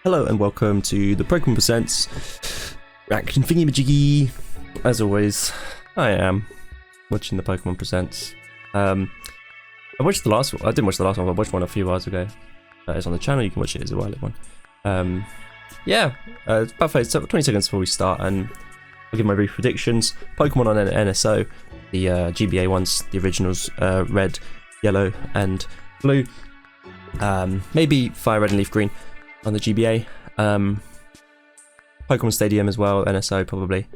Hello and welcome to the Pokémon Present reaction thingy-majiggy. As always, I am watching the Pokémon Present. I watched the last one. I didn't watch the last one, but I watched one a few hours ago. It's on the channel. You can watch it. It's a while one. It's about 20 seconds before we start, and I'll give my brief predictions. Pokemon on NSO, the GBA ones, the originals, red, yellow, and blue. Maybe fire red and leaf green on the GBA. Pokemon Stadium as well, NSO probably.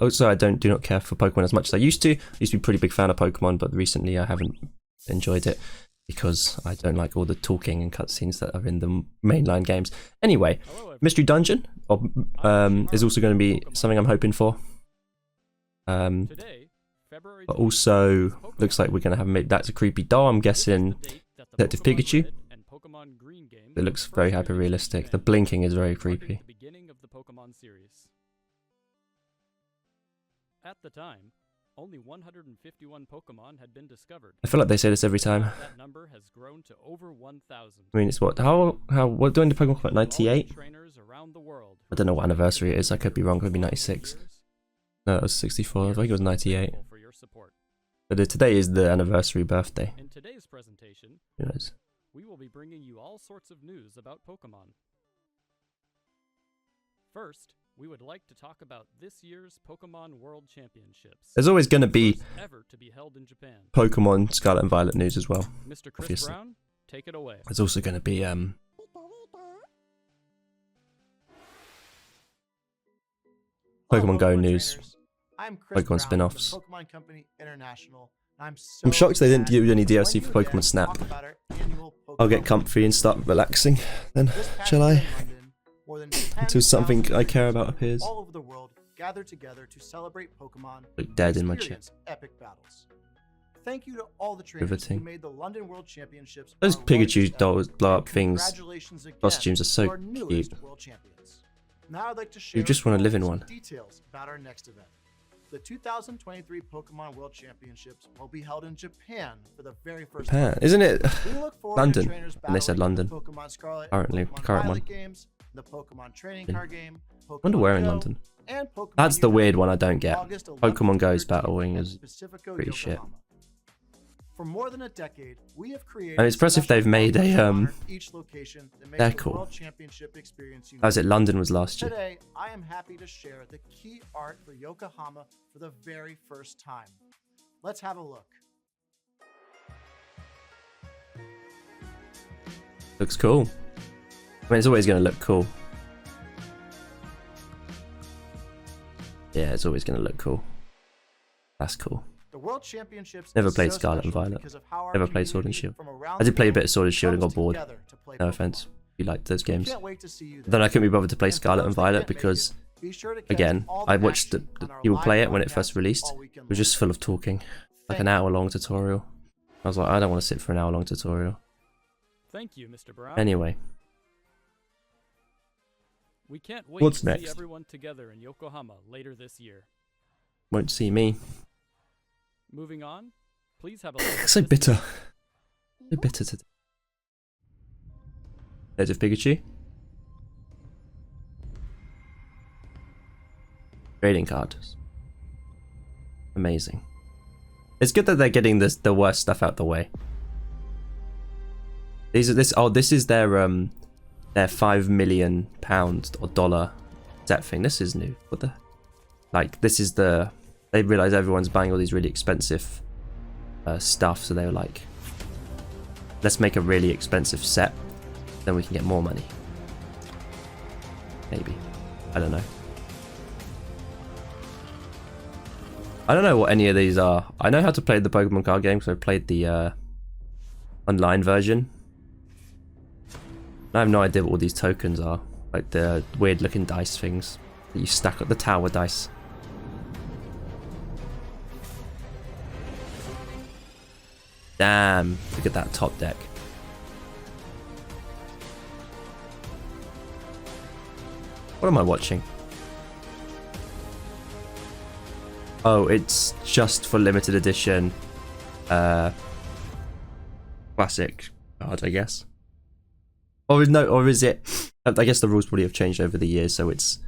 Also, I do not care for Pokemon as much as I used to. I used to be a pretty big fan of Pokemon, but recently I haven't enjoyed it because I don't like all the talking and cutscenes that are in the mainline games. Anyway, Mystery Dungeon is also going to be something I'm hoping for. But also, looks like we're going to have that's a creepy doll. I'm guessing Detective Pikachu. It looks very hyper-realistic. The blinking is very creepy. At the time, only 151 Pokemon had been discovered. I feel like they say this every time. That number has grown to over 1,000. I mean, it's what doing the Pokemon Company 98? I don't know what anniversary it is. I could be wrong. It could be 96. No, it was 64. I think it was 98. But today is the anniversary birthday. In today's presentation, who knows? We will be bringing you all sorts of news about Pokemon. First, we would like to talk about this year's Pokemon World Championships. There's always going to be ever to be held in Japan. Pokemon Scarlet and Violet news as well. Mr. Chris Brown, take it away. There's also going to be Pokemon Go news. Pokemon spin-offs. I'm shocked they didn't do any DLC for Pokemon Snap. I'll get comfy and start relaxing then, shall I? Until something I care about appears. All over the world gather together to celebrate Pokemon. Like dead in my chest. Epic battles. Thank you to all the trainers who made the London World Championships. Those Pikachu dolls blow up things. Costumes are so cute. Now I'd like to share You just want to live in one. Details about our next event. The 2023 Pokemon World Championships will be held in Japan for the very first time. Isn't it London? And they said London. Currently, current one. Games, the Pokemon trading card game, Pokemon Wonder where in Go, London. and Pokemon That's the Unite. weird one I don't get. August 11th Pokemon Go's through battling 13th is Pacifico, pretty shit. Yokohama. For more than a decade, we have created. And it's impressive they've made a each location that makes they're the cool. World Championship experience unique. How's it? London was last year. Today, I am happy to share the key art for Yokohama for the very first time. Let's have a look. Looks cool. I mean, it's always going to look cool. Yeah, it's always going to look cool. That's cool. The World Championships Never is played so Scarlet and special Violet. because of how our Never played Sword and community Shield. from around I did the play a world bit of Sword and Shield and comes got bored. together to play No Pokemon. offense. You liked those games. Can't wait to see you Then I couldn't be bothered to play And for Scarlet those and that Violet can't make because, be sure to catch again, all the I watched the action on our people live play it when it broadcast first released. all It weekend was just full of talking. Like an hour-long tutorial. I was like, I don't want to sit for an hour-long tutorial. Thank you, Mr. Brown. Anyway. We can't wait What's to next? see everyone together in Yokohama later this year. Won't see me. Moving on, please have a look at So this bitter. So bitter today. There's a Pikachu. Trading cards. Amazing. It's good that they're getting the worst stuff out the way. This is their £5 million or dollar set thing. This is new. What the? Like, this is the. They realize everyone's buying all these really expensive stuff, so they were like, let's make a really expensive set, then we can get more money. Maybe. I don't know. I don't know what any of these are. I know how to play the Pokemon card game because I played the online version. I have no idea what all these tokens are. Like the weird looking dice things that you stack up, the tower dice. Damn, look at that top deck. What am I watching? Oh, it's just for limited edition. Classic card, I guess. Or is it? I guess the rules probably have changed over the years, so it's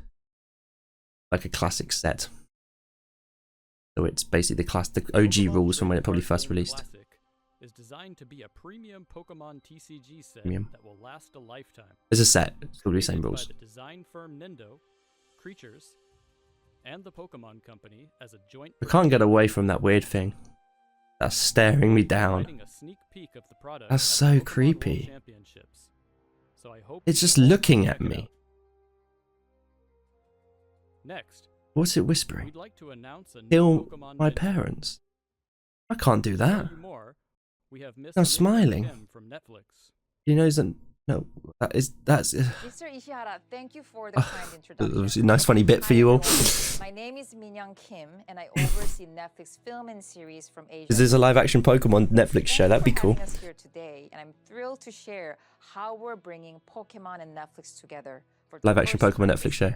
like a classic set. So it's basically the OG rules from when it probably first released. Classic is designed to be a premium Pokemon TCG set Premium. that will last a lifetime. It's a set. It's probably the same Created rules. By the design firm Nintendo, Creatures, and the Pokemon Company as a joint. I can't get away from that weird thing. That's staring me down. Providing a sneak peek of the product That's at so the Pokemon creepy. World Championships. So I hope It's you just all looking check at it me. out. Next, What's it whispering? we'd like to announce a new Kill Pokemon my mentor. parents. I can't do To that. tell you more, we have Miss I'm Linda smiling. Kim from Netflix. He knows that. No, that's. Mr. Ishihara, thank you for the kind It was a introduction. nice funny bit for Hi you all. everyone. My name is Minyoung Kim, and I oversee Netflix film and series from Asia. Is this a live action Pokemon Netflix show? That'd be Thank you cool. for having us here today, and I'm thrilled to share how we're bringing Pokemon and Netflix together for the Live action first Pokemon time. Netflix show.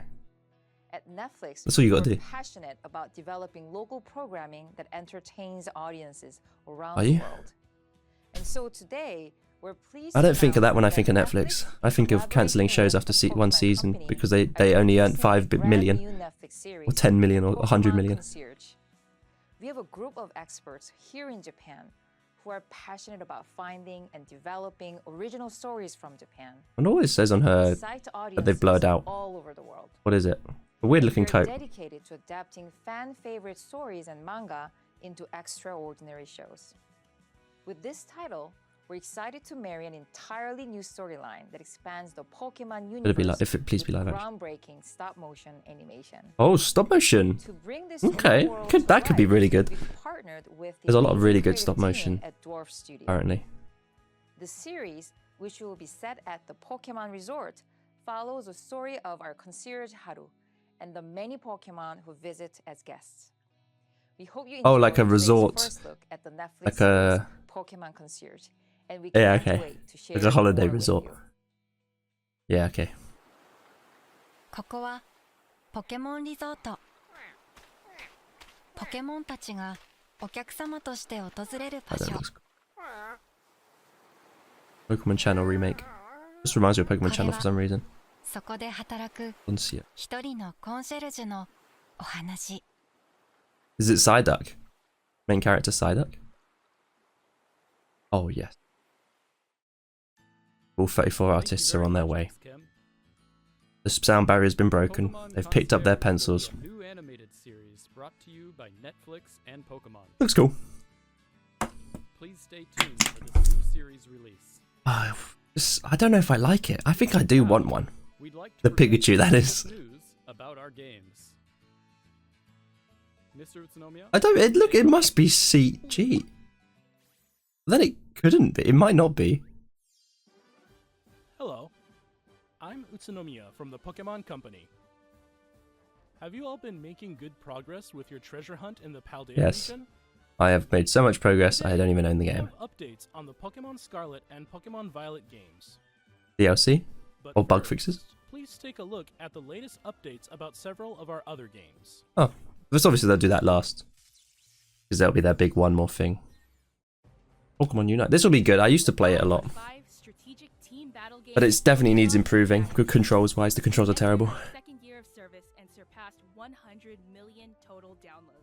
At Netflix, That's all you gotta we're do. passionate about developing local programming that entertains audiences around Are the you? world. And so today, we're pleased I to don't think of that when I announce think of that Netflix. Netflix I think is of cancelling collaborating shows with after the one Pokemon season Company because they are only earn releasing 5 a brand million new Netflix series, or 10 million or 100 Pokemon million. Concierge. We have a group of experts here in Japan who are passionate about finding and developing original stories from Japan. And it always says on her, Excite that they've blurred audiences out. all over the world. what is it? A weird looking We're coat. dedicated to adapting fan favorite stories and manga into extraordinary shows. With this title, we're excited to marry an entirely new storyline that expands the Pokemon universe. Would it be like if it please be with live action? groundbreaking stop motion animation. Oh, stop motion. To bring this Okay, new world could- to that could be life, really good. we've partnered with the There's a lot of amazing really good creative stop team motion at Dwarf Studio. Apparently. The series, which will be set at the Pokemon Resort, follows the story of our concierge Haru and the many Pokemon who visit as guests. We hope you Oh, enjoy like a today's resort. first look at the Netflix Like series, a- Pokemon Concierge, and we Yeah, can't okay. wait to share Like a holiday more with resort. you. Yeah, okay. ここはポケモンリゾート。ポケモンたちがお客様として訪れる場 That 所。 looks cool. Pokemon Channel remake. This reminds me of Pokemon Channel for some reason. そこで働く Concierge. 一人のコンシェルジュのお話。 Is it Psyduck? Main character Psyduck? Oh, yes. All 34 artists are on their way. The sound barrier's been broken. They've picked up their pencils. New animated series brought to you by Netflix and Pokemon. Looks cool. Please stay tuned for this new series release. I don't know if I like it. I think I do want one. We'd like to The present Pikachu, that you is. with news about our games. Mr. Utsunomiya? I don't. It must be CG. Then it couldn't be. It might not be. Hello, I'm Utsunomiya from the Pokemon Company. Have you all been making good progress with your treasure hunt in the Paldea Yes. region? I have made so much progress. I don't even own the We game. have updates on the Pokemon Scarlet and Pokemon Violet games. DLC But or bug first, fixes. Please take a look at the latest updates about several of our other games. Oh, but obviously they'll do that last because that'll be their big one more thing. Pokemon Unite. This will be good. I used to play it a lot, but it definitely needs improving. Good controls wise, the controls are terrible. Second year of service and surpassed 100 million total downloads.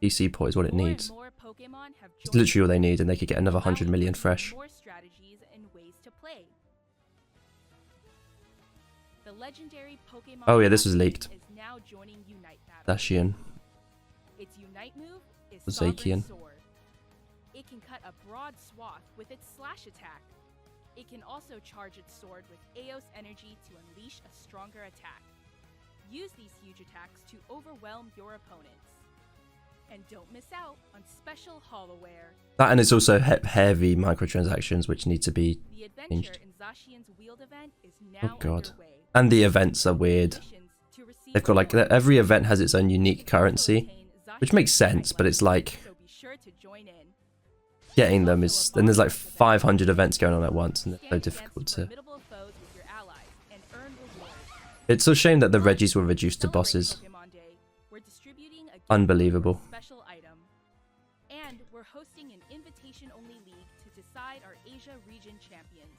PC port is what it More and needs. more Pokemon have It's joined literally all they need, and they could get another 100 million allowing fresh. More strategies and ways to play. The legendary Pokemon Oh yeah, this was Zacian leaked. is now joining Unite battle. Zacian. Its Unite move is Zacian. Sovereign Sword. It can cut a broad swath with its slash attack. It can also charge its sword with Eos energy to unleash a stronger attack. Use these huge attacks to overwhelm your opponents. And don't miss out on special holoware. That, and it's also heavy microtransactions which need to be. The adventure Changed. in Zacian's Wheeled event is now Oh god. underway. And the events are weird. Missions to receive They've got like rewards. every event has its own unique You can also currency, obtain which Zacian's makes Unite sense, but it's level, like so be sure to join in. getting them is. Then there's like 500 events going on at once, and it's so Stand difficult against to. formidable foes with your allies and earn rewards. It's a shame that the Reggies were reduced to Celebrate bosses. Pokemon Day, we're distributing a gift Unbelievable. with a special item. And we're hosting an invitation-only league to decide our Asia region champions.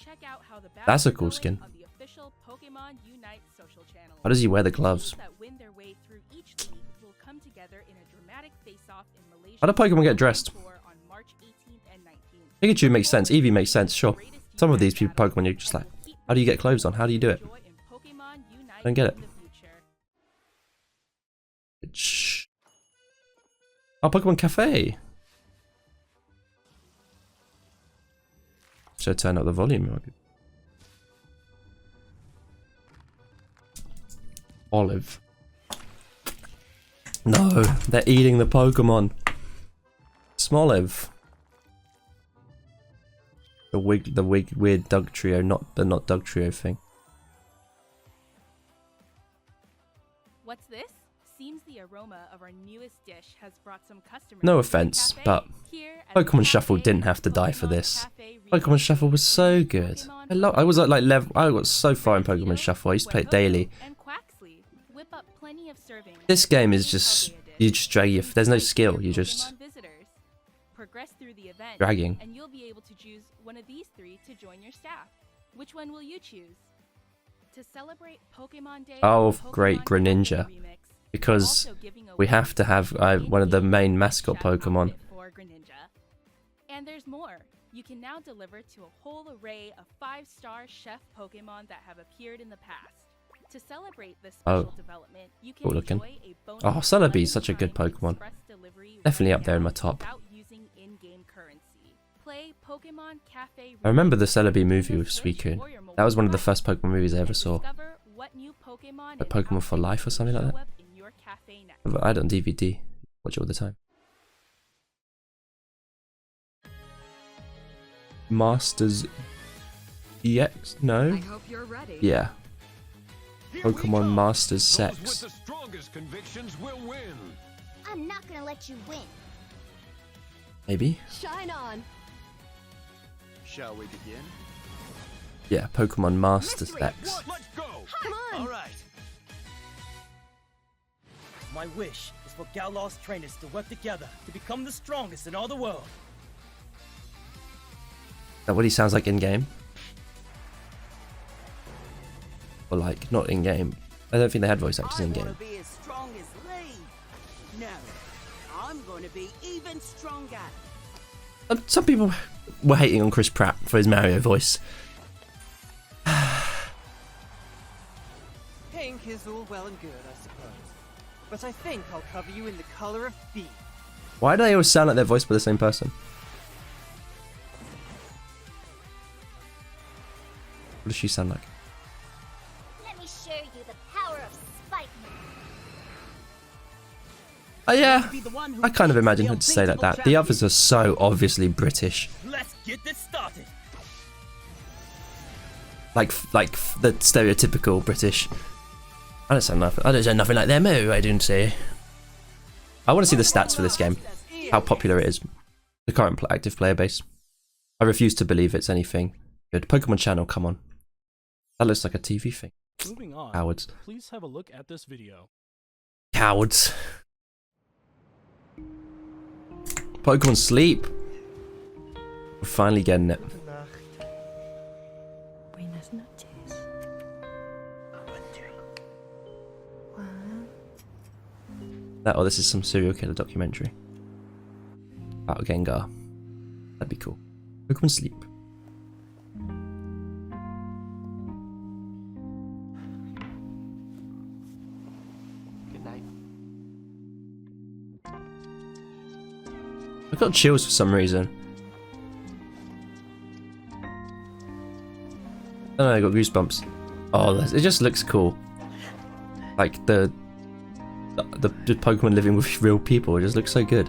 check out how the That's a battles are cool going skin. on the official Pokemon Unite social channel. How does he wear the gloves? Teams that win their way through each league will come together in a dramatic face-off in Malaysia. How do Pokemon get dressed? On March 18th and 19th. Pikachu makes sense. Eevee makes sense. Sure. Some of these people Pokemon, you're just like, how do you get clothes on? How do you do it? I don't get it. Shh. Oh, Pokemon Cafe. Should turn up the volume. Olive. No, they're eating the Pokemon. Smoliv. The weird Doug Trio, not Doug Trio thing. What's this? Seems the aroma of our newest dish has brought some customers. No to the offense, cafe. but Here at the Pokemon Shuffle cafe, didn't have to die for Pokemon this. Cafe Pokemon Shuffle was so good. I was at like level. I got so far in Pokemon Shuffle. I used to play it daily. and Quaxley. Whip up plenty of servings. This game is just you just drag your. There's no skill. You just Pokemon visitors. Progress through the event, dragging. and you'll be able to choose one of these three to join your staff. Which one will you choose? To celebrate Pokemon Day. Oh, Pokemon great Cafe Greninja. Remix, Because also giving we away have to have one of the main mascot chat Pokemon. outfit for Greninja. And there's more. You can now deliver to a whole array of 5-star chef Pokemon that have appeared in the past. To celebrate this special development, you can Cool looking. enjoy a bonus Oh, Celebi is such a good one-time Pokemon. express delivery Definitely right up there in now my top. without using in-game currency. Play Pokemon Cafe I remember the Remix Celebi movie on with the Switch Suicune. or your mobile That was one of the device first Pokemon movies I ever and saw. discover what new Pokemon Like and Pokemon for outfits Life or something like show that. up in your cafe next. But I had it on DVD. Watch it all the time. Masters EX? No? hope you're ready. Yeah. Here we Pokemon go. Masters Those Sex. with the strongest convictions will win. I'm not gonna let you win. Maybe? Shine on. Shall we begin? Yeah, Pokemon Masters Mystery. Sex. Let's go. Come on. All right. My wish is for Gallo's trainers to work together to become the strongest in all the world. Is that what he sounds like in game? Or like, not in game. I don't think they had voice actors in game. be as strong as Lee. No, I'm going to be even stronger. Some people were hating on Chris Pratt for his Mario voice. Pink is all well and good, I suppose. But I think I'll cover you in the color of beef. Why do they always sound like they're voiced by the same person? What does she sound like? Let me show you the power of Spike. Oh yeah, Be the one who I kind of beats imagine the her to say like unbeatable that. The others are so obviously British. Let's get this started. Like the stereotypical British. I don't sound nothing like them. Oh, I don't say. I want to see the stats for this game. How popular it is. The current active player base. I refuse to believe it's anything good. Pokemon Channel, come on. That looks like a TV thing. Moving on, Cowards. please have a look at this video. Cowards. Pokemon Sleep. We're finally getting it. Buenas noches. Oh, this is some serial killer documentary. About Gengar. That'd be cool. Pokemon Sleep. Good night. I got chills for some reason. I don't know, I got goosebumps. Oh, it just looks cool. Like the Pokemon living with real people. It just looks so good.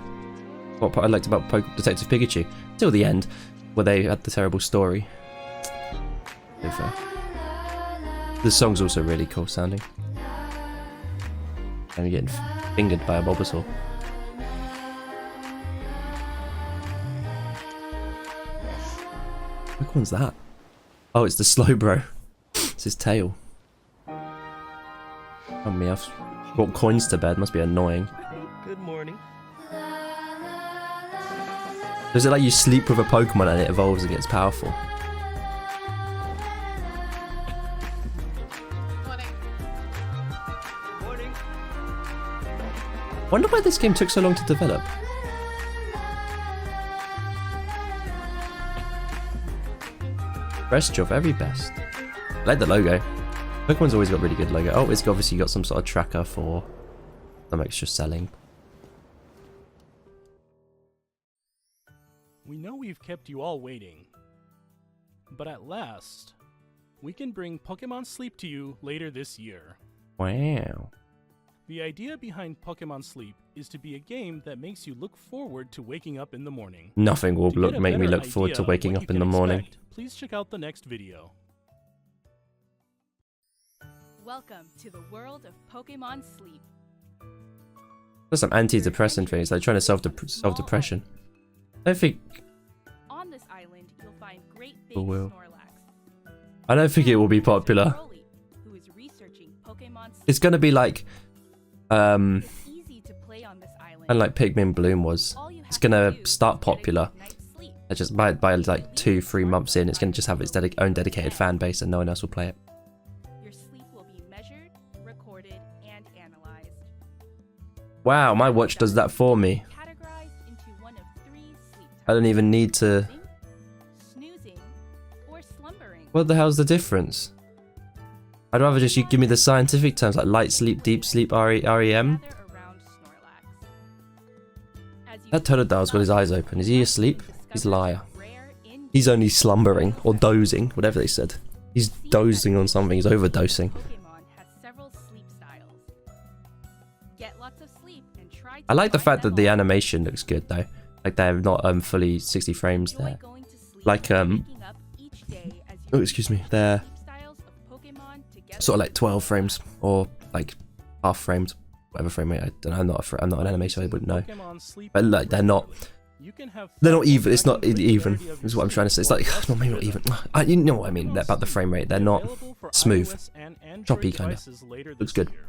What part I liked about Detective Pikachu till the end, where they had the terrible story. So fair. The song's also really cool sounding. And you're getting fingered by a Bulbasaur. Which one's that? Oh, it's the Slowbro. It's his tail. Oh me, I've brought coins to bed. Must be annoying. Good morning. Does it like you sleep with a Pokemon and it evolves and gets powerful? Wonder why this game took so long to develop. Best of every best. I like the logo. Pokemon's always got really good logo. Oh, it's obviously got some sort of tracker for some extra selling. We know we've kept you all waiting, but at last, we can bring Pokemon Sleep to you later this year. Wow. The idea behind Pokemon Sleep is to be a game that makes you look forward to waking up in the morning. Nothing will To get a make me better look forward to idea of waking what up you in the can morning. expect, please check out the next video. Welcome to the world of Pokemon Sleep. There's some antidepressant things. They're trying to solve depression. I don't think. On this island, you'll find great big Or will. Snorlax. I don't think it will be popular. Broly, who is researching Pokemon Sleep. It's gonna be like, It's easy to play on this island. and like Pikmin Bloom was. All you It's have to gonna do start is get a popular. good night's sleep. And just by like 2-3 months in, it's gonna just have its own dedicated fan base, and no one else will play it. Your sleep will be measured, recorded, and analyzed. Wow, my watch does that for me. Categorized into one of 3 sleep I don't types: even need to. snoozing, or slumbering. What the hell's the difference? I'd rather just you give me the scientific terms like light sleep, deep sleep, REM. Gather around Snorlax. As you That Totodile's got his eyes open. Is he asleep? He's a liar. rare in He's only slumbering or dozing, whatever they said. He's dozing on something. He's overdosing. Pokemon has several sleep styles. Get lots of sleep and try to I like the find fact them that the all. animation looks good though. Like they're not fully 60 frames Enjoy there. going to sleep Like and waking up each day as you oh excuse me, they're sleep styles of Pokemon together sort of like 12 frames or like half frames, whatever frame rate. I don't know. I'm not an animator, so I wouldn't know. Pokemon Sleep But like they're not. You can have They're not fun even. It's not tracking even. regularity of Is your what I'm trying to say. It's like sleep not maybe not even. You know what I mean about the frame rate. They're not Available for smooth. iOS and Android Choppy kinda. devices later Looks this good. year.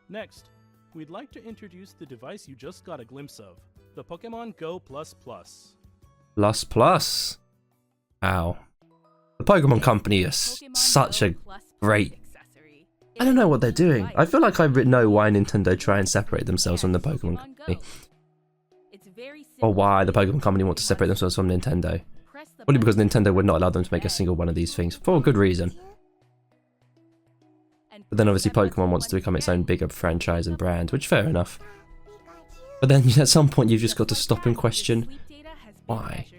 Next, we'd like to introduce the device you just got a glimpse of, the Pokemon Go Plus Plus. Plus. Ow. The Pokemon Company is Pokemon such Go a Plus great. accessory. I don't know what they're doing. Device I feel like I that know why you Nintendo try and separate themselves from the and Pokemon Go. Company, It's very or simple why the to use. Pokemon Company want to separate themselves from Nintendo. Press the Only because button Nintendo would not allow them to make a red single one of these things for a good reason. and But then press obviously that button Pokemon wants to once become its own again. bigger franchise and brand, which fair enough. But then at some point you've just got to stop and question Sleep data has been why. measured.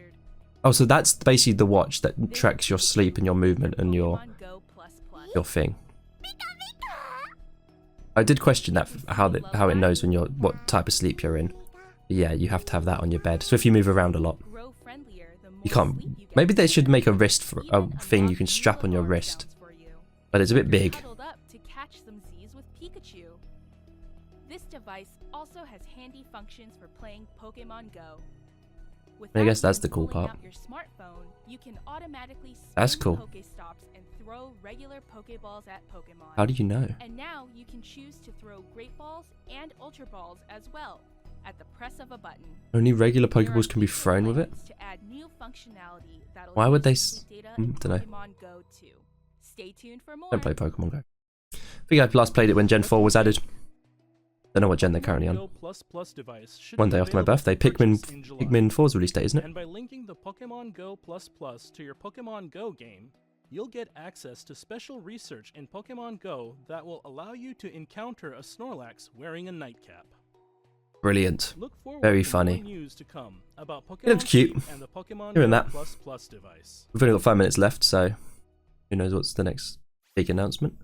Oh, so that's basically the watch that tracks your sleep and your movement and your Pokemon Go Plus Plus. thing. I did question that how it knows when what type of sleep you're in. But yeah, you have to have that on your bed. So if you move around a lot, Grow friendlier the more you can't. sleep you get. Maybe they should make a wrist for a Even thing you can unlock strap new on your alarm wrist. sounds for you. But it's a bit You're big. cuddled up to catch some Z's with Pikachu. This device also has handy functions for playing Pokemon Go. I guess Without that's the even cool pulling part. out your smartphone, you can automatically spin That's cool. Pokestops and throw regular Pokeballs at Pokemon. How do you know? And now you can choose to throw Great Balls and Ultra Balls as well at the press of a button. Only regular There are Pokeballs can be future thrown with it? plans to add new functionality that'll Why would use they sleep data in dunno. Pokemon Go 2. Stay tuned for more. Don't play Pokemon Go. I think I last played it when Gen 4 was added. Don't know what gen they're currently on. Go Plus Plus device should One be day after my available birthday. for purchase in July. Pikmin 4's release date, isn't it? And by linking the Pokemon Go Plus Plus to your Pokemon Go game, you'll get access to special research in Pokemon Go that will allow you to encounter a Snorlax wearing a nightcap. Brilliant. Look forward Very to funny. more news to come about Pokemon It looks cute. Sleep and the Pokemon Hearing Go that. Plus Plus device. We've only got 5 minutes left, so who knows what's the next big announcement.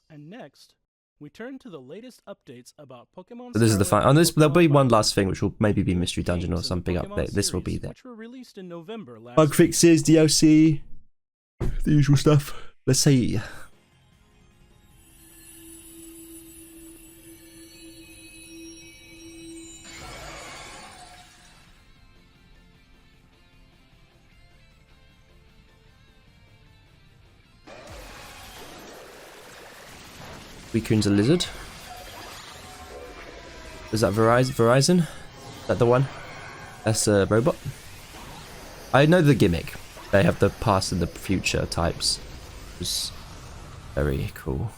And next, we turn to the latest updates about Pokemon. So this is the Scarlet final. and And there'll be Pokemon one Violet, last thing, which will maybe be Mystery Dungeon or games in some the big Pokemon update. This will be series, there. which were released in November last Bug year. fixes, DLC, the usual stuff. Let's see. Suicune's a lizard. Is that Verizon? Is that the one? That's a robot. I know the gimmick. They have the past and the future types. Which is very cool.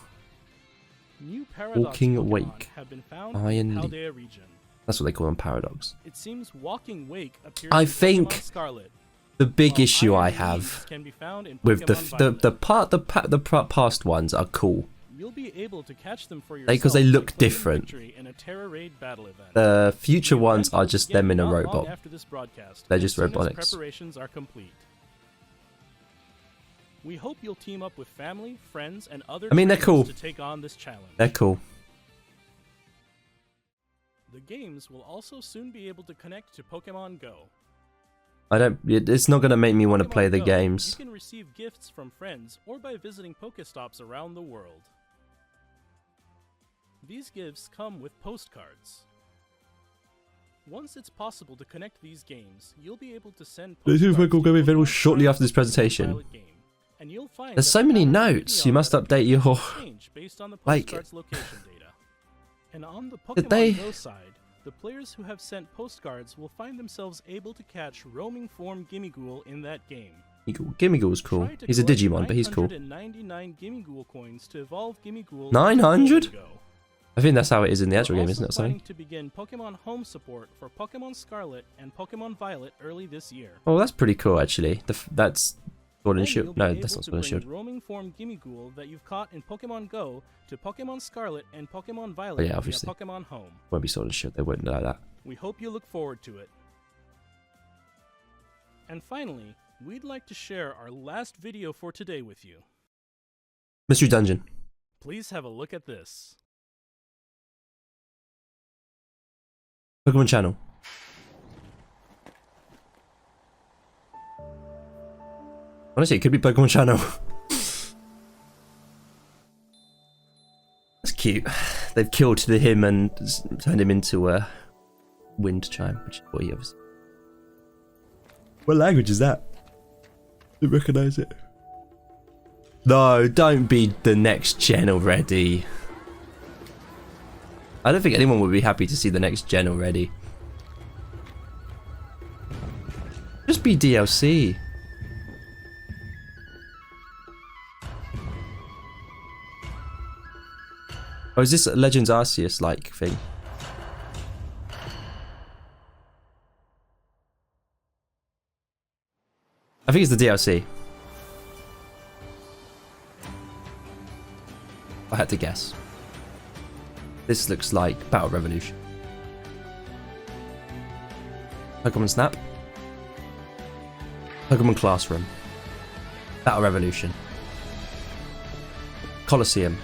paradox Walking Pokemon Wake. have been found I in the and Paldea region. That's what they call them, paradox. It seems Walking Wake appears I in think Pokemon Scarlet. the big while issue Iron I and have Leaves can be found in with Pokemon past ones are cool. You'll be able to catch them for yourself Because they look by claiming different. victory in a Terra Raid battle event. The future The ones event are will just begin them in a not long robot. after this broadcast, They're as just soon as robotics. preparations are complete. We hope you'll team up with family, friends, and other I mean, they're trainers cool. to take on this challenge. They're cool. The games will also soon be able to connect to Pokemon Go. It's not going to make me want to Pokemon play the Go, games. You can receive gifts from friends or by visiting Pokestops around the world. These gifts come with postcards. Once it's possible to connect these games, you'll be able to send This is postcards going to be to available Pokemon shortly Scarlet after this and Pokemon presentation. Violet game, and you'll find There's that so the many patterns notes. may You must update your change based on the like. postcard's location data. And on the Did Pokemon they- Go side, the players who have sent postcards will find themselves able to catch roaming form Gimmighoul in that game. Gimmighoul's cool. Try to He's a collect Digimon, but he's cool. 999 Gimmighoul coins to evolve Gimmighoul 900? into Pokemon Go. I think that's how it is in the actual We're game, also isn't it? Something. planning to begin Pokemon Home support for Pokemon Scarlet and Pokemon Violet early this year. Oh, that's pretty cool, actually. That's Sword and Then Shield. you'll be No, able that's not to Sword and bring Shield. roaming form Gimmighoul that you've caught in Pokemon Go to Pokemon Scarlet and Pokemon Violet Oh, yeah, via obviously. Pokemon Home. Won't be Sword and Shield. They wouldn't allow that. We hope you look forward to it. And finally, we'd like to share our last video for today with you. Mystery Dungeon. Please have a look at this. Pokemon Channel. Honestly, it could be Pokemon Channel. That's cute. They've killed him and turned him into a wind chime, which is what he obviously. What language is that? Didn't recognize it. No, don't be the next gen already. I don't think anyone would be happy to see the next gen already. Just be DLC. Oh, is this a Legends Arceus like thing? I think it's the DLC. I had to guess. This looks like Battle Revolution. Pokemon Snap. Pokemon Classroom. Battle Revolution. Colosseum.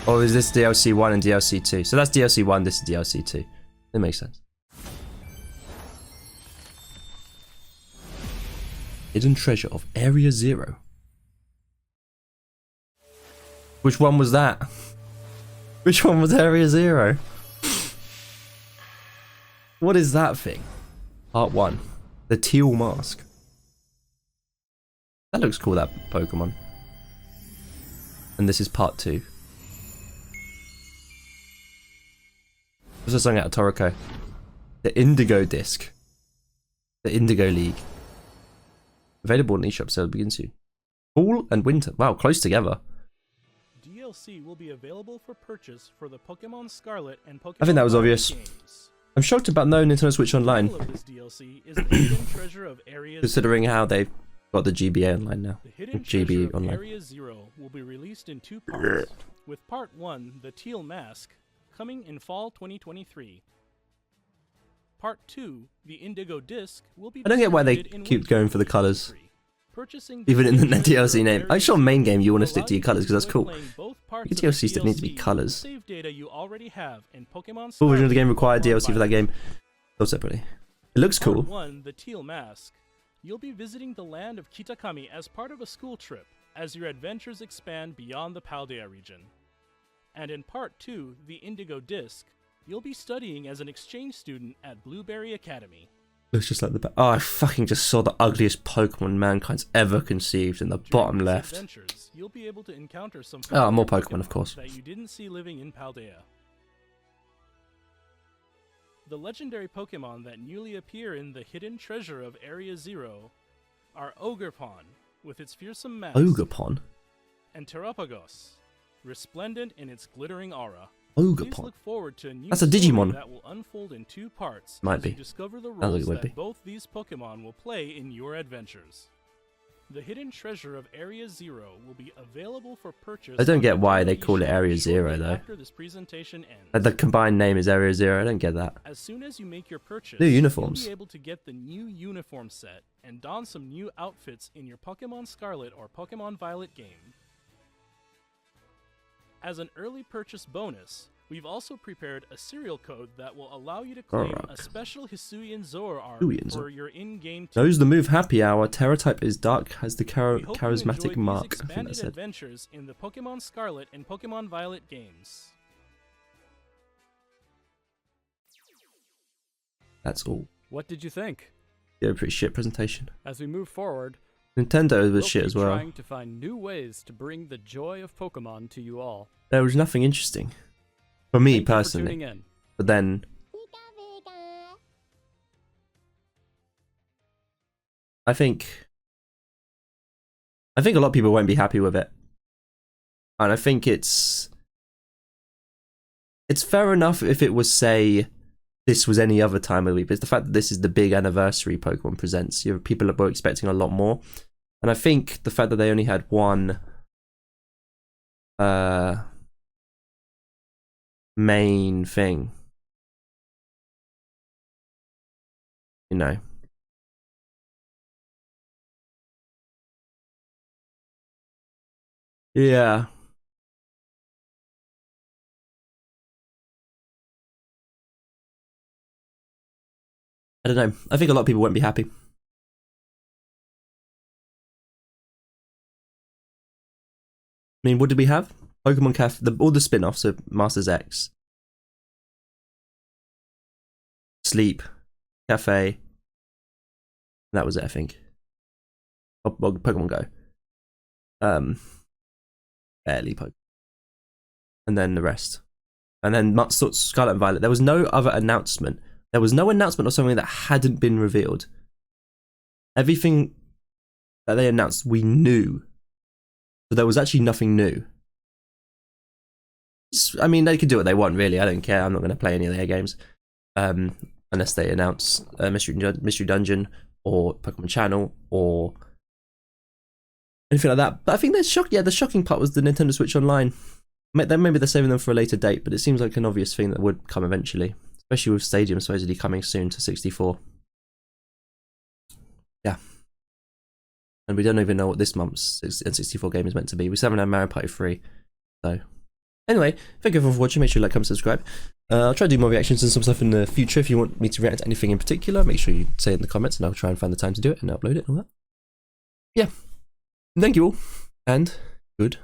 Oh, is this DLC 1 and DLC 2? So that's DLC 1, this is DLC 2. That makes sense. Hidden Treasure of Area 0. Which one was that? Which one was Area 0? What is that thing? Part 1. The Teal Mask. That looks cool, that Pokemon. And this is part 2. This is something out of Toriko. The Indigo Disc. The Indigo League. Available in eShop sale begins soon. Fall and winter. Wow, close together. DLC will be available for purchase for the Pokemon Scarlet and Pokemon I think that was Violet obvious. games. I'm shocked about no Nintendo Switch Online, The title of this DLC is the Hidden Treasure of Area considering how they've got the GBA online now. The Hidden Treasure GB of online. Area 0 will be released in 2 parts, with Part 1, the Teal Mask, coming in fall 2023. Part 2, the Indigo Disc, will be I don't get why they distributed in keep winter going for the colours. 2023. Purchasing Even in the Hidden Treasure DLC of name. Area I'm sure main game you want to will stick to your allow colours you because that's enjoy cool. playing both parts Your of the DLC stuff needs to be DLC colours. with Save data you already have in Pokemon Full version of the game Scarlet required and Pokemon DLC for that Violet. game. Sold separately. It looks Part cool. 1, the Teal Mask. You'll be visiting the land of Kitakami as part of a school trip, as your adventures expand beyond the Paldea region. And in Part 2, the Indigo Disc, you'll be studying as an exchange student at Blueberry Academy. Looks just like the. Oh, I fucking just saw the ugliest Pokemon mankind's ever conceived in the During bottom these left. adventures, you'll be able to encounter some Oh, more familiar Pokemon, of course. that you didn't see living in Paldea. The legendary Pokemon that newly appear in the Hidden Treasure of Area 0 are Ogerpon, with its fearsome mask, Ogerpon? and Terapagos, resplendent in its glittering aura. Please Ogerpon? look forward to a new That's a story Digimon. that will unfold in 2 parts Might as you be. discover the Sounds like roles it would that be. both these Pokemon will play in your adventures. The hidden treasure of Area Zero will be available for purchase. I don't on get the why they DVD call it shop Area shortly Zero, though. After this presentation ends. Like the combined name is Area Zero. I don't get that. As soon as you make your purchase, New uniforms. you'll be able to get the new uniform set and don some new outfits in your Pokemon Scarlet or Pokemon Violet game. As an early purchase bonus, we've also prepared a serial code that will allow you to claim Alright. a special Hisuian Zora arm Hisuian for Zora. your in-game team. Knows the move Happy Hour. Terra type is dark. Has the We hope you charismatic enjoyed mark. these I think expanded that's it. adventures in the Pokemon Scarlet and Pokemon Violet games. That's all. What did you think? Yeah, pretty shit presentation. As we move forward, Nintendo was we'll shit keep as well. trying to find new ways to bring the joy of Pokemon to you all. There was nothing interesting for me Thank you for personally. tuning in. But then I think a lot of people won't be happy with it, and I think it's fair enough if it was, say, this was any other time of the week. But it's the fact that this is the big anniversary Pokemon Presents. People were expecting a lot more, and I think the fact that they only had one main thing, you know. Yeah. I don't know. I think a lot of people won't be happy. I mean, what did we have? Pokemon Cafe, all the spin-offs of Masters X, Sleep, Cafe. That was it, I think. Pokemon Go. Barely Pokemon. And then the rest. And then Scarlet and Violet. There was no other announcement. There was no announcement of something that hadn't been revealed. Everything that they announced, we knew. So there was actually nothing new. I mean, they could do what they want, really. I don't care. I'm not going to play any of their games. Unless they announce Mystery Dungeon or Pokemon Channel or anything like that. But I think the shocking part was the Nintendo Switch Online. Maybe they're saving them for a later date, but it seems like an obvious thing that would come eventually. Especially with Stadium supposedly coming soon to 64. Yeah. And we don't even know what this month's N64 game is meant to be. We still haven't had Mario Party 3. So, anyway, thank you everyone for watching. Make sure you like, comment, subscribe. I'll try to do more reactions and some stuff in the future. If you want me to react to anything in particular, make sure you say it in the comments and I'll try and find the time to do it and upload it and all that. Yeah. Thank you all, and good